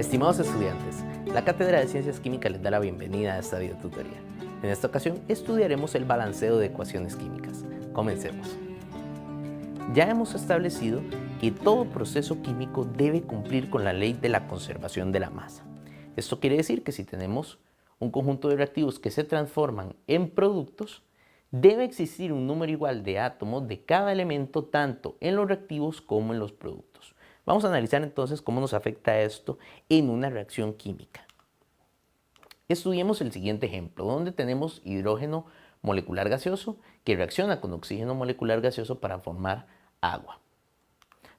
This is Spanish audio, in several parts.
Estimados estudiantes, la Cátedra de Ciencias Químicas les da la bienvenida a esta videotutoría. En esta ocasión estudiaremos el balanceo de ecuaciones químicas. Comencemos. Ya hemos establecido que todo proceso químico debe cumplir con la ley de la conservación de la masa. Esto quiere decir que si tenemos un conjunto de reactivos que se transforman en productos, debe existir un número igual de átomos de cada elemento tanto en los reactivos como en los productos. Vamos a analizar entonces cómo nos afecta esto en una reacción química. Estudiemos el siguiente ejemplo, donde tenemos hidrógeno molecular gaseoso que reacciona con oxígeno molecular gaseoso para formar agua.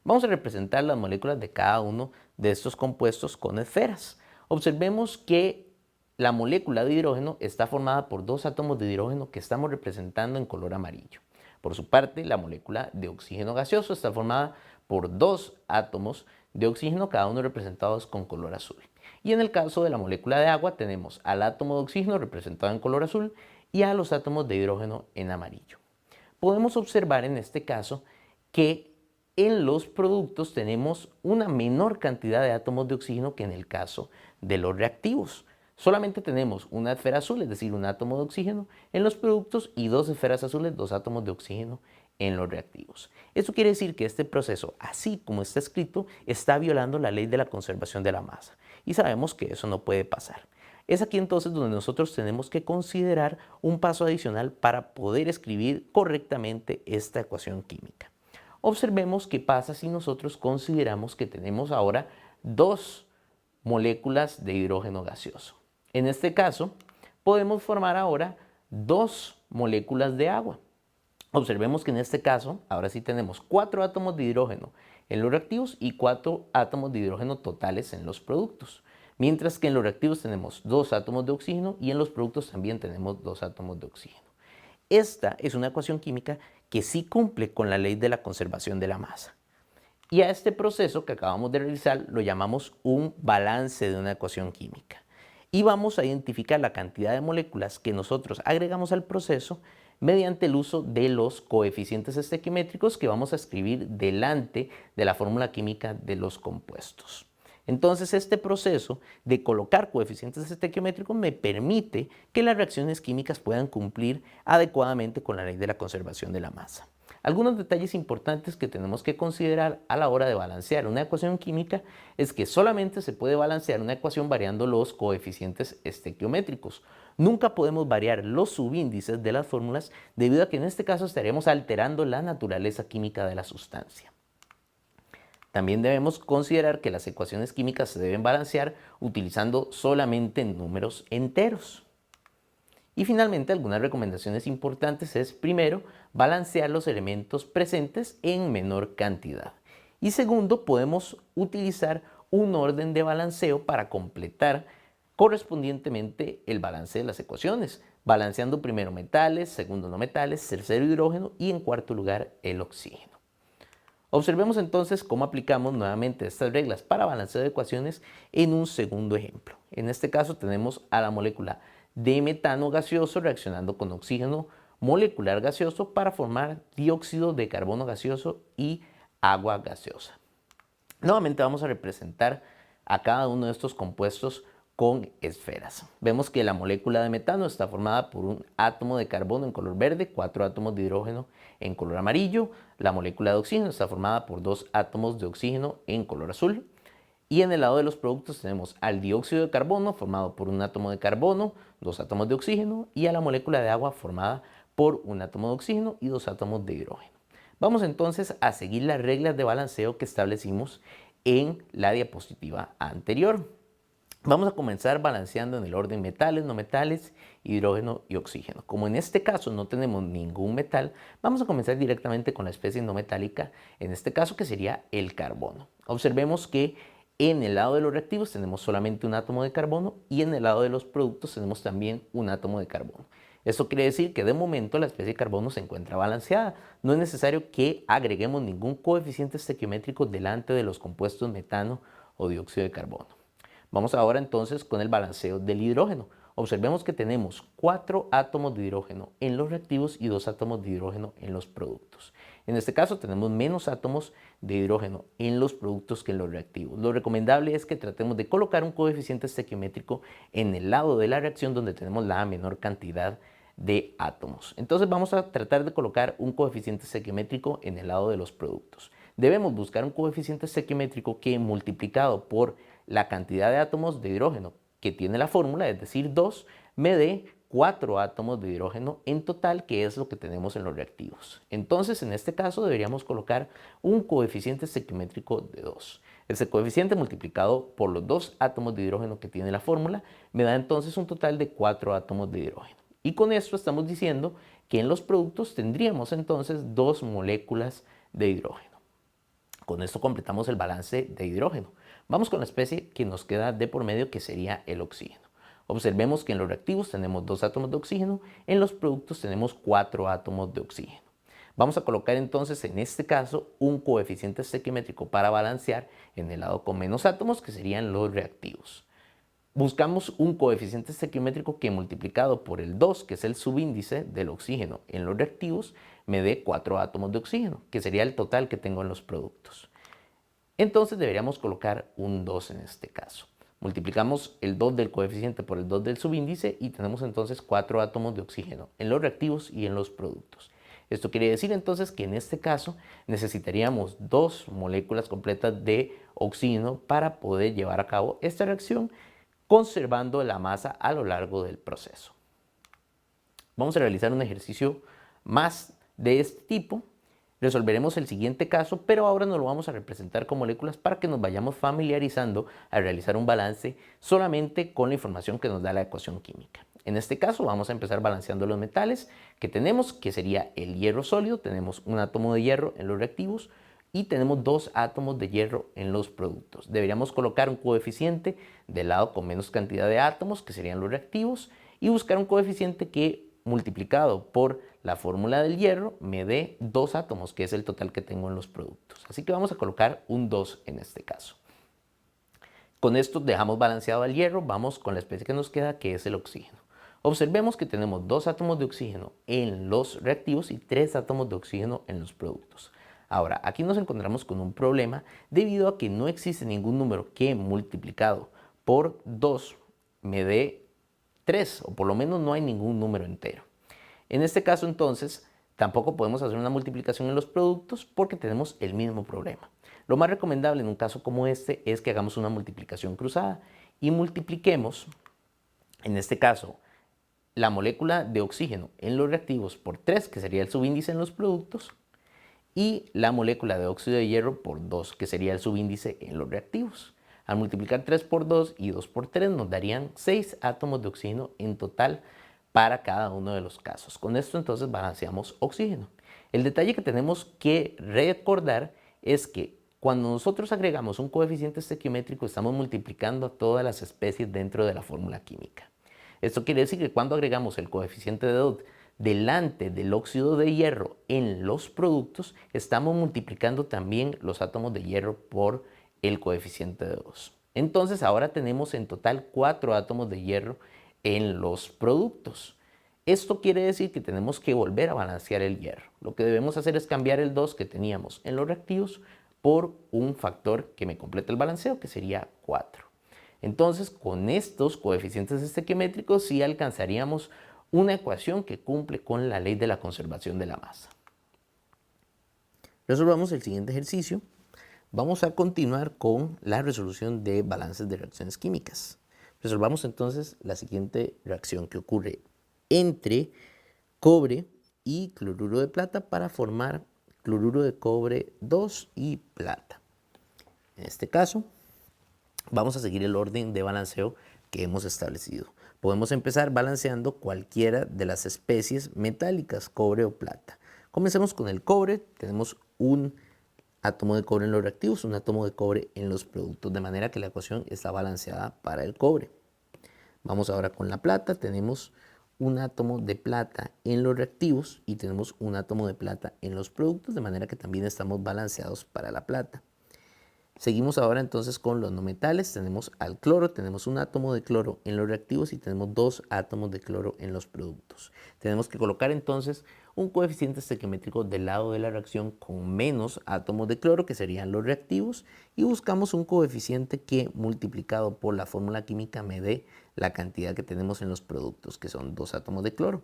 Vamos a representar las moléculas de cada uno de estos compuestos con esferas. Observemos que la molécula de hidrógeno está formada por dos átomos de hidrógeno que estamos representando en color amarillo. Por su parte, la molécula de oxígeno gaseoso está formada por dos átomos de oxígeno, cada uno representados con color azul. Y en el caso de la molécula de agua tenemos al átomo de oxígeno representado en color azul y a los átomos de hidrógeno en amarillo. Podemos observar en este caso que en los productos tenemos una menor cantidad de átomos de oxígeno que en el caso de los reactivos. Solamente tenemos una esfera azul, es decir, un átomo de oxígeno en los productos y dos esferas azules, dos átomos de oxígeno en los reactivos. Esto quiere decir que este proceso, así como está escrito, está violando la ley de la conservación de la masa. Y sabemos que eso no puede pasar. Es aquí entonces donde nosotros tenemos que considerar un paso adicional para poder escribir correctamente esta ecuación química. Observemos qué pasa si nosotros consideramos que tenemos ahora dos moléculas de hidrógeno gaseoso. En este caso, podemos formar ahora dos moléculas de agua. Observemos que en este caso, ahora sí tenemos 4 átomos de hidrógeno en los reactivos y 4 átomos de hidrógeno totales en los productos. Mientras que en los reactivos tenemos 2 átomos de oxígeno y en los productos también tenemos 2 átomos de oxígeno. Esta es una ecuación química que sí cumple con la ley de la conservación de la masa. Y a este proceso que acabamos de realizar lo llamamos un balance de una ecuación química. Y vamos a identificar la cantidad de moléculas que nosotros agregamos al proceso mediante el uso de los coeficientes estequiométricos que vamos a escribir delante de la fórmula química de los compuestos. Entonces, este proceso de colocar coeficientes estequiométricos me permite que las reacciones químicas puedan cumplir adecuadamente con la ley de la conservación de la masa. Algunos detalles importantes que tenemos que considerar a la hora de balancear una ecuación química es que solamente se puede balancear una ecuación variando los coeficientes estequiométricos. Nunca podemos variar los subíndices de las fórmulas debido a que en este caso estaríamos alterando la naturaleza química de la sustancia. También debemos considerar que las ecuaciones químicas se deben balancear utilizando solamente números enteros. Y finalmente, algunas recomendaciones importantes es, primero, balancear los elementos presentes en menor cantidad. Y segundo, podemos utilizar un orden de balanceo para completar correspondientemente el balance de las ecuaciones, balanceando primero metales, segundo no metales, tercero hidrógeno y en cuarto lugar el oxígeno. Observemos entonces cómo aplicamos nuevamente estas reglas para balanceo de ecuaciones en un segundo ejemplo. En este caso tenemos a la molécula de metano gaseoso reaccionando con oxígeno molecular gaseoso para formar dióxido de carbono gaseoso y agua gaseosa. Nuevamente vamos a representar a cada uno de estos compuestos con esferas. Vemos que la molécula de metano está formada por un átomo de carbono en color verde, 4 átomos de hidrógeno en color amarillo. La molécula de oxígeno está formada por 2 átomos de oxígeno en color azul. Y en el lado de los productos tenemos al dióxido de carbono formado por un átomo de carbono, 2 átomos de oxígeno y a la molécula de agua formada por un átomo de oxígeno y 2 átomos de hidrógeno. Vamos entonces a seguir las reglas de balanceo que establecimos en la diapositiva anterior. Vamos a comenzar balanceando en el orden metales, no metales, hidrógeno y oxígeno. Como en este caso no tenemos ningún metal, vamos a comenzar directamente con la especie no metálica, en este caso que sería el carbono. Observemos que en el lado de los reactivos tenemos solamente un átomo de carbono y en el lado de los productos tenemos también un átomo de carbono. Esto quiere decir que de momento la especie de carbono se encuentra balanceada. No es necesario que agreguemos ningún coeficiente estequiométrico delante de los compuestos metano o dióxido de carbono. Vamos ahora entonces con el balanceo del hidrógeno. Observemos que tenemos 4 átomos de hidrógeno en los reactivos y 2 átomos de hidrógeno en los productos. En este caso tenemos menos átomos de hidrógeno en los productos que en los reactivos. Lo recomendable es que tratemos de colocar un coeficiente estequiométrico en el lado de la reacción donde tenemos la menor cantidad de átomos. Entonces vamos a tratar de colocar un coeficiente estequiométrico en el lado de los productos. Debemos buscar un coeficiente estequiométrico que multiplicado por la cantidad de átomos de hidrógeno que tiene la fórmula, es decir 2, me dé 4 átomos de hidrógeno en total, que es lo que tenemos en los reactivos. Entonces, en este caso deberíamos colocar un coeficiente estequiométrico de 2. Ese coeficiente multiplicado por los 2 átomos de hidrógeno que tiene la fórmula me da entonces un total de 4 átomos de hidrógeno. Y con esto estamos diciendo que en los productos tendríamos entonces 2 moléculas de hidrógeno. Con esto completamos el balance de hidrógeno. Vamos con la especie que nos queda de por medio, que sería el oxígeno. Observemos que en los reactivos tenemos 2 átomos de oxígeno, en los productos tenemos 4 átomos de oxígeno. Vamos a colocar entonces en este caso un coeficiente estequiométrico para balancear en el lado con menos átomos, que serían los reactivos. Buscamos un coeficiente estequiométrico que multiplicado por el 2, que es el subíndice del oxígeno en los reactivos, me dé 4 átomos de oxígeno, que sería el total que tengo en los productos. Entonces deberíamos colocar un 2 en este caso. Multiplicamos el 2 del coeficiente por el 2 del subíndice y tenemos entonces 4 átomos de oxígeno en los reactivos y en los productos. Esto quiere decir entonces que en este caso necesitaríamos 2 moléculas completas de oxígeno para poder llevar a cabo esta reacción, conservando la masa a lo largo del proceso. Vamos a realizar un ejercicio más de este tipo. Resolveremos el siguiente caso, pero ahora nos lo vamos a representar con moléculas para que nos vayamos familiarizando a realizar un balance solamente con la información que nos da la ecuación química. En este caso vamos a empezar balanceando los metales que tenemos, que sería el hierro sólido. Tenemos un átomo de hierro en los reactivos y tenemos 2 átomos de hierro en los productos. Deberíamos colocar un coeficiente del lado con menos cantidad de átomos, que serían los reactivos, y buscar un coeficiente que multiplicado por la fórmula del hierro me dé 2 átomos, que es el total que tengo en los productos. Así que vamos a colocar un 2 en este caso. Con esto dejamos balanceado al hierro, vamos con la especie que nos queda, que es el oxígeno. Observemos que tenemos 2 átomos de oxígeno en los reactivos y 3 átomos de oxígeno en los productos. Ahora, aquí nos encontramos con un problema debido a que no existe ningún número que multiplicado por 2 me dé 3, o por lo menos no hay ningún número entero. En este caso entonces tampoco podemos hacer una multiplicación en los productos porque tenemos el mismo problema. Lo más recomendable en un caso como este es que hagamos una multiplicación cruzada y multipliquemos, en este caso, la molécula de oxígeno en los reactivos por 3, que sería el subíndice en los productos, y la molécula de óxido de hierro por 2, que sería el subíndice en los reactivos. Al multiplicar 3 por 2 y 2 por 3 nos darían 6 átomos de oxígeno en total para cada uno de los casos. Con esto entonces balanceamos oxígeno. El detalle que tenemos que recordar es que cuando nosotros agregamos un coeficiente estequiométrico estamos multiplicando a todas las especies dentro de la fórmula química. Esto quiere decir que cuando agregamos el coeficiente de Dodds delante del óxido de hierro en los productos, estamos multiplicando también los átomos de hierro por el coeficiente de 2. Entonces ahora tenemos en total 4 átomos de hierro en los productos. Esto quiere decir que tenemos que volver a balancear el hierro. Lo que debemos hacer es cambiar el 2 que teníamos en los reactivos por un factor que me completa el balanceo, que sería 4. Entonces, con estos coeficientes estequiométricos sí alcanzaríamos una ecuación que cumple con la ley de la conservación de la masa. Resolvamos el siguiente ejercicio. Vamos a continuar con la resolución de balances de reacciones químicas. Resolvamos entonces la siguiente reacción que ocurre entre cobre y cloruro de plata para formar cloruro de cobre 2 y plata. En este caso, vamos a seguir el orden de balanceo que hemos establecido. Podemos empezar balanceando cualquiera de las especies metálicas, cobre o plata. Comencemos con el cobre. Tenemos un átomo de cobre en los reactivos, un átomo de cobre en los productos, de manera que la ecuación está balanceada para el cobre. Vamos ahora con la plata. Tenemos un átomo de plata en los reactivos y tenemos un átomo de plata en los productos, de manera que también estamos balanceados para la plata. Seguimos ahora entonces con los no metales. Tenemos al cloro, tenemos un átomo de cloro en los reactivos y tenemos 2 átomos de cloro en los productos. Tenemos que colocar entonces un coeficiente estequiométrico del lado de la reacción con menos átomos de cloro, que serían los reactivos, y buscamos un coeficiente que multiplicado por la fórmula química me dé la cantidad que tenemos en los productos, que son 2 átomos de cloro.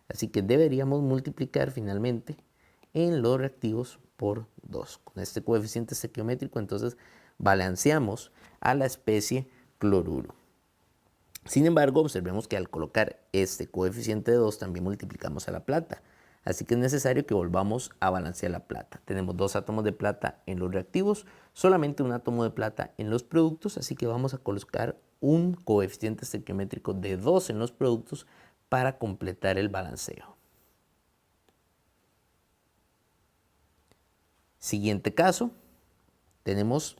Así que deberíamos multiplicar finalmente en los reactivos por 2. Con este coeficiente estequiométrico entonces balanceamos a la especie cloruro. Sin embargo, observemos que al colocar este coeficiente de 2 también multiplicamos a la plata. Así que es necesario que volvamos a balancear la plata. Tenemos 2 átomos de plata en los reactivos, solamente un átomo de plata en los productos, así que vamos a colocar un coeficiente estequiométrico de 2 en los productos para completar el balanceo. Siguiente caso, tenemos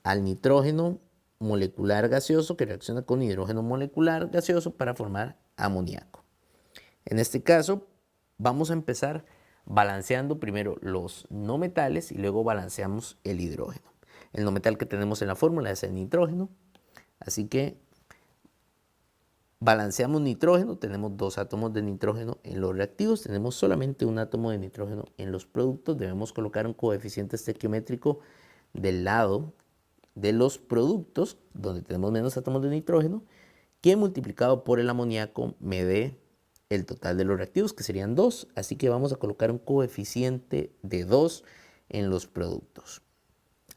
al nitrógeno molecular gaseoso que reacciona con hidrógeno molecular gaseoso para formar amoníaco. En este caso, vamos a empezar balanceando primero los no metales y luego balanceamos el hidrógeno. El no metal que tenemos en la fórmula es el nitrógeno, así que balanceamos nitrógeno, tenemos 2 átomos de nitrógeno en los reactivos, tenemos solamente un átomo de nitrógeno en los productos. Debemos colocar un coeficiente estequiométrico del lado de los productos, donde tenemos menos átomos de nitrógeno, que multiplicado por el amoníaco me dé el total de los reactivos, que serían 2. Así que vamos a colocar un coeficiente de 2 en los productos.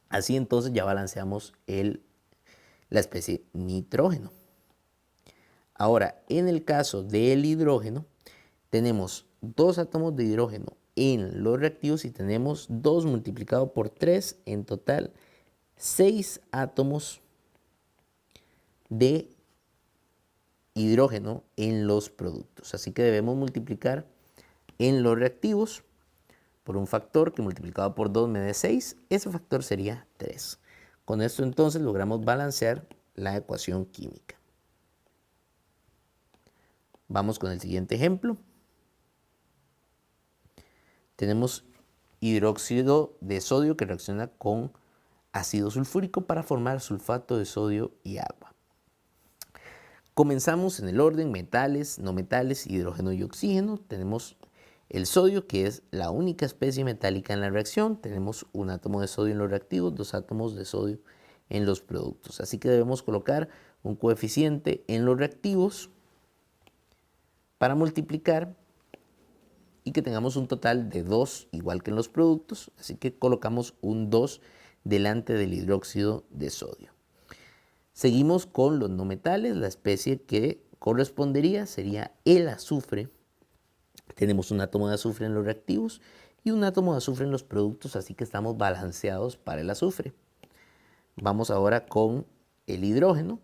Así entonces ya balanceamos la especie nitrógeno. Ahora, en el caso del hidrógeno, tenemos 2 átomos de hidrógeno en los reactivos y tenemos 2 multiplicado por 3, en total 6 átomos de hidrógeno en los productos. Así que debemos multiplicar en los reactivos por un factor que multiplicado por 2 me dé 6. Ese factor sería 3. Con esto entonces logramos balancear la ecuación química. Vamos con el siguiente ejemplo. Tenemos hidróxido de sodio que reacciona con ácido sulfúrico para formar sulfato de sodio y agua. Comenzamos en el orden metales, no metales, hidrógeno y oxígeno. Tenemos el sodio, que es la única especie metálica en la reacción. Tenemos un átomo de sodio en los reactivos, 2 átomos de sodio en los productos. Así que debemos colocar un coeficiente en los reactivos para multiplicar y que tengamos un total de 2 igual que en los productos, así que colocamos un 2 delante del hidróxido de sodio. Seguimos con los no metales, la especie que correspondería sería el azufre. Tenemos un átomo de azufre en los reactivos y un átomo de azufre en los productos, así que estamos balanceados para el azufre. Vamos ahora con el hidrógeno.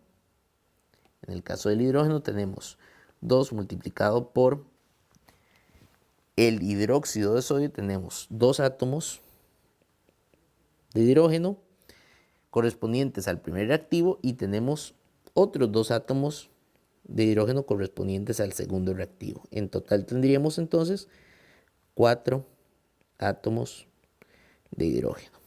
En el caso del hidrógeno tenemos 2 multiplicado por el hidróxido de sodio, tenemos 2 átomos de hidrógeno correspondientes al primer reactivo y tenemos otros 2 átomos de hidrógeno correspondientes al segundo reactivo. En total tendríamos entonces 4 átomos de hidrógeno.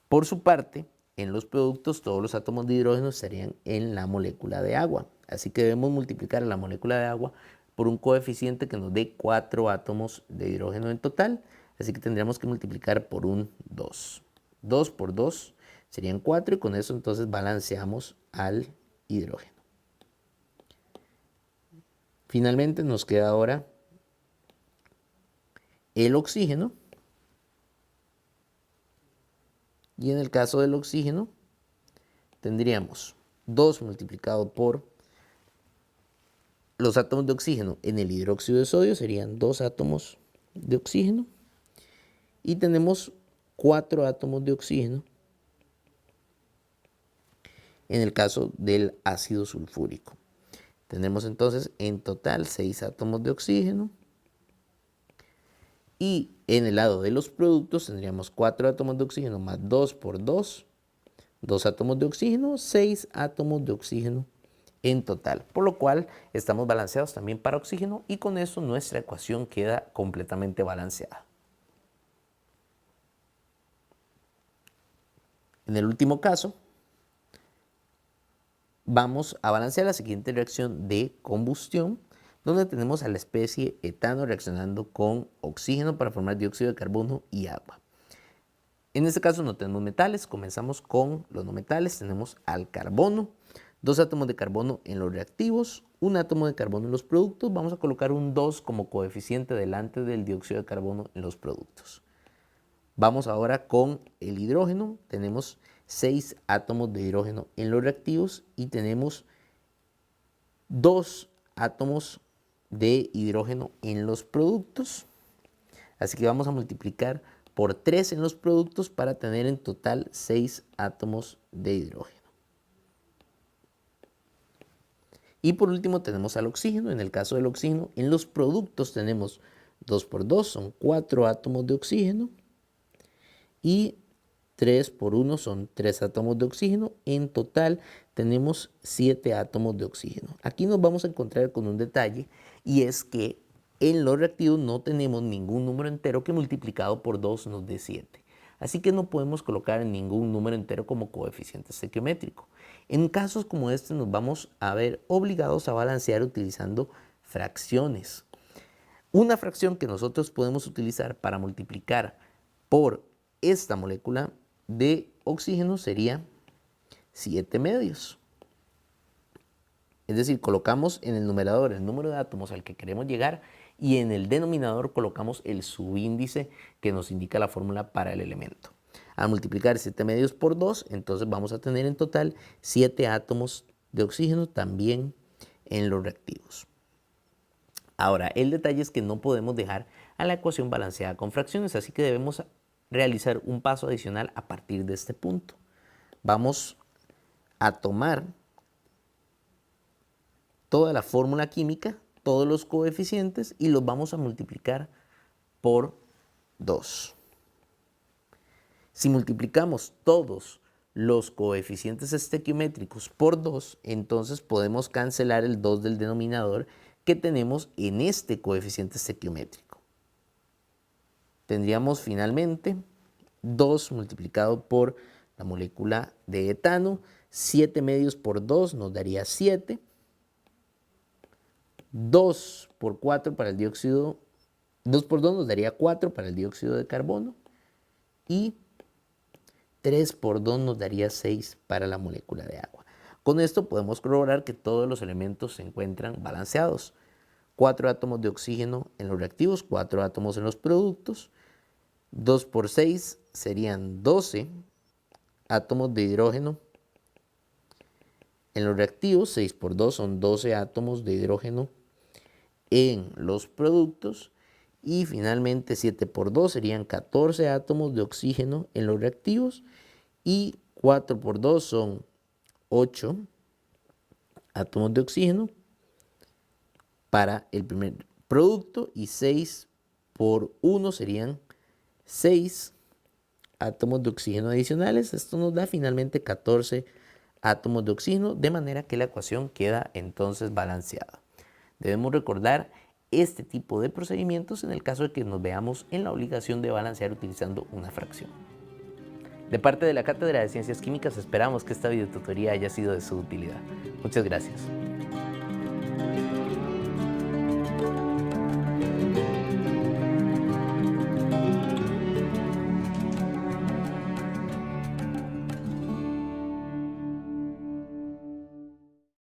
Por su parte, en los productos todos los átomos de hidrógeno estarían en la molécula de agua. Así que debemos multiplicar la molécula de agua por un coeficiente que nos dé 4 átomos de hidrógeno en total. Así que tendríamos que multiplicar por un 2. 2 por 2 serían 4 y con eso entonces balanceamos al hidrógeno. Finalmente nos queda ahora el oxígeno. Y en el caso del oxígeno tendríamos 2 multiplicado por los átomos de oxígeno en el hidróxido de sodio, serían 2 átomos de oxígeno. Y tenemos 4 átomos de oxígeno en el caso del ácido sulfúrico. Tenemos entonces en total 6 átomos de oxígeno. Y en el lado de los productos tendríamos 4 átomos de oxígeno más 2 por 2, 2 átomos de oxígeno, 6 átomos de oxígeno en total. Por lo cual estamos balanceados también para oxígeno y con eso nuestra ecuación queda completamente balanceada. En el último caso, vamos a balancear la siguiente reacción de combustión, donde tenemos a la especie etano reaccionando con oxígeno para formar dióxido de carbono y agua. En este caso no tenemos metales, comenzamos con los no metales, tenemos al carbono, 2 átomos de carbono en los reactivos, 1 átomo de carbono en los productos, vamos a colocar un 2 como coeficiente delante del dióxido de carbono en los productos. Vamos ahora con el hidrógeno, tenemos 6 átomos de hidrógeno en los reactivos y tenemos 2 átomos de hidrógeno en los productos. Así que vamos a multiplicar por 3 en los productos para tener en total 6 átomos de hidrógeno. Y por último tenemos al oxígeno. En el caso del oxígeno, en los productos tenemos 2 por 2, son 4 átomos de oxígeno. Y 3 por 1 son 3 átomos de oxígeno. En total tenemos 7 átomos de oxígeno. Aquí nos vamos a encontrar con un detalle, y es que en los reactivos no tenemos ningún número entero que multiplicado por 2 nos dé 7. Así que no podemos colocar ningún número entero como coeficiente estequiométrico. En casos como este nos vamos a ver obligados a balancear utilizando fracciones. Una fracción que nosotros podemos utilizar para multiplicar por esta molécula de oxígeno sería 7 medios. Es decir, colocamos en el numerador el número de átomos al que queremos llegar y en el denominador colocamos el subíndice que nos indica la fórmula para el elemento. Al multiplicar 7 medios por 2, entonces vamos a tener en total 7 átomos de oxígeno también en los reactivos. Ahora, el detalle es que no podemos dejar a la ecuación balanceada con fracciones, así que debemos realizar un paso adicional a partir de este punto. Vamos a tomar toda la fórmula química, todos los coeficientes, y los vamos a multiplicar por 2. Si multiplicamos todos los coeficientes estequiométricos por 2, entonces podemos cancelar el 2 del denominador que tenemos en este coeficiente estequiométrico. Tendríamos finalmente 2 multiplicado por la molécula de etano, 7 medios por 2 nos daría 7, 2 por 4 para el dióxido, 2 por 2 nos daría 4 para el dióxido de carbono y 3 por 2 nos daría 6 para la molécula de agua. Con esto podemos corroborar que todos los elementos se encuentran balanceados. 4 átomos de oxígeno en los reactivos, 4 átomos en los productos. 2 por 6 serían 12 átomos de hidrógeno en los reactivos. 6 por 2 son 12 átomos de hidrógeno en los productos. Y finalmente 7 por 2 serían 14 átomos de oxígeno en los reactivos. Y 4 por 2 son 8 átomos de oxígeno para el primer producto. Y 6 por 1 serían 6 átomos de oxígeno adicionales. Esto nos da finalmente 14 átomos de oxígeno, de manera que la ecuación queda entonces balanceada. Debemos recordar este tipo de procedimientos en el caso de que nos veamos en la obligación de balancear utilizando una fracción. De parte de la Cátedra de Ciencias Químicas esperamos que esta videotutoría haya sido de su utilidad. Muchas gracias.